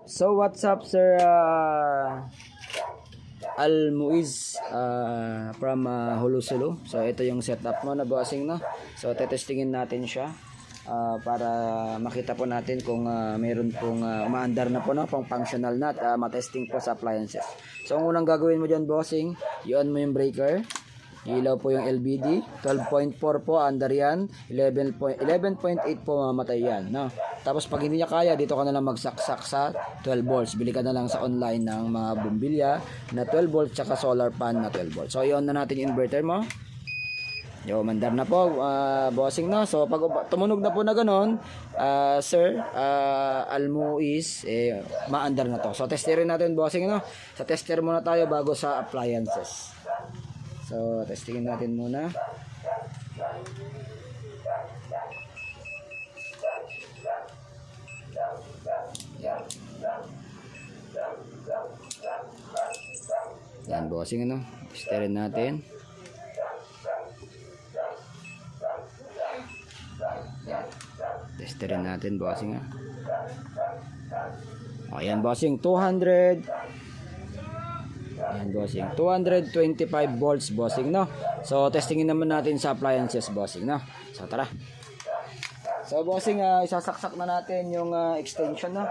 So what's up, Sir Al Muiz from Hulusulu. So ito yung setup mo na bossing, no. So tetestingin natin siya para makita po natin kung mayroon pong umaandar na po, no, pang functional na at matesting po sa appliances. So ang unang gagawin mo diyan, bossing, i-on mo yung breaker. Ilaw po yung LBD, 12.4 po andar yan, 11.8 po mamatay yan, no? Tapos pag hindi niya kaya, dito ka na lang magsaksak sa 12 volts. Bili ka na lang sa online ng mga bumbilya na 12 volts tsaka solar pan na 12 volts. So i-on na natin yung inverter mo. Yo, mandar na po, bossing, no? So pag tumunog na po na ganon, Sir Almo is maandar na to. So testerin natin, bossing, no? Sa tester muna tayo bago sa appliances. So, testingin natin muna. Yan, bossing, ano? Testerin natin. Yan. Testerin natin, bossing, ah. O, yan, bossing. 200. Ayan, bossing, 225 volts, bossing, no. So testingin naman natin sa appliances, bossing, no. So tara. So bossing, isasaksak na natin yung extension, no.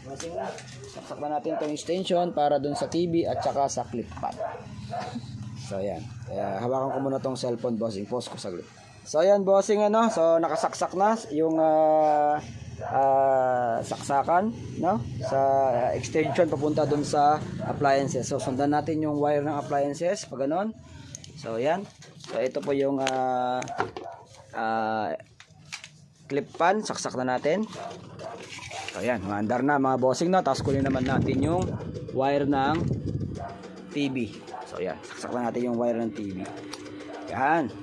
Bossing, na saksak na natin itong extension para dun sa TV at saka sa clip pad. So ayan, hawakan ko muna tong cellphone, bossing, pause ko saglit. So ayan, bossing, ano, so nakasaksak na yung saksakan, no, sa extension papunta dun sa appliances. So sundan natin yung wire ng appliances pag ganon. So yan, so ito po yung clip pan, saksak na natin. So yan, maandar na mga bossing, no. Tapos kunin naman natin yung wire ng TV. So yan, saksak na natin yung wire ng TV. Yan.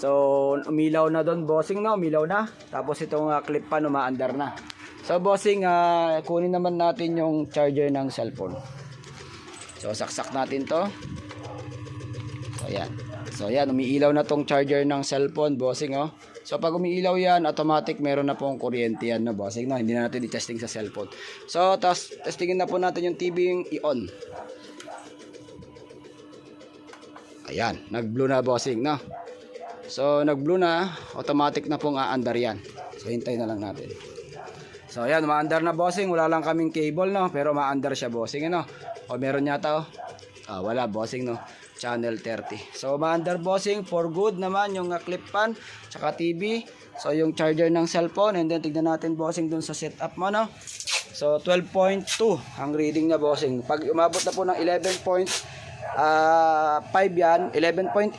So, umilaw na doon, bossing, no? Umilaw na. Tapos itong clip pa, umaandar na. So, bossing, kunin naman natin yung charger ng cellphone. So, saksak natin to. So, yan. So, yan. Umiilaw na tong charger ng cellphone, bossing, oh. So, pag umiilaw yan, automatic meron na pong kuryente yan, no, bossing, no? Hindi na natin i-testing sa cellphone. So, tapos, testingin na po natin yung TV yung i-on. Ayan. Nag-blue na, bossing, no? So, nag-blue na, automatic na pong aandar yan. So, hintay na lang natin. So, ayan, maandar na, bossing. Wala lang kaming cable, no? Pero maandar siya, bossing, ano? O, meron yata, oh. Wala, bossing, no? Channel 30. So, maandar, bossing. For good naman yung clip pan, tsaka TV. So, yung charger ng cellphone. And then, tignan natin, bossing, dun sa setup mo, no? So, 12.2 ang reading niya, bossing. Pag umabot na po ng 5 yan, 11.8,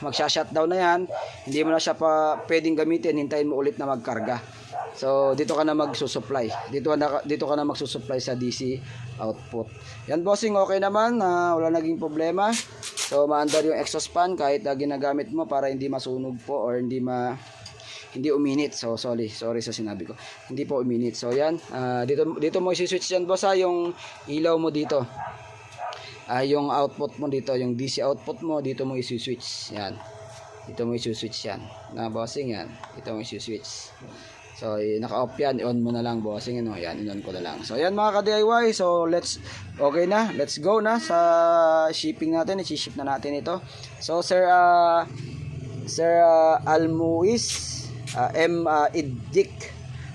magsha-shutdown na yan. Hindi mo na siya pa pwedeng gamitin, hintayin mo ulit na magkarga. So dito ka na magsusupply. Dito ka na magsusupply sa DC output. Yan, bossing, okay naman, wala naging problema. So maandar yung exhaust fan kahit ginagamit mo para hindi masunog po or hindi uminit. So sorry sa sinabi ko. Hindi po uminit. So yan, dito mo i-switch yan, boss, yung ilaw mo dito. Yung output mo dito, yung DC output mo, dito mo i-switch. Yan. Dito mo i-switch yan. Na, bossing, yan. Dito mo i-switch. So, naka-off yan. I-on mo na lang, bossing. Ano? Yan, in-on ko na lang. So, yan, mga ka-DIY. So, okay na. Let's go na sa shipping natin. I-ship na natin ito. So, Sir Almuiz M. Iddik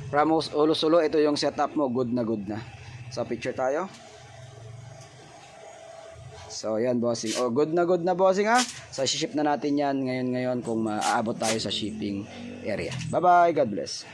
Ramos Ulusulo. Ito yung setup mo. Good na. So, picture tayo. So, yan, bossing. Good na, bossing, ha. So, ship na natin yan ngayon kung maaabot tayo sa shipping area. Bye-bye. God bless.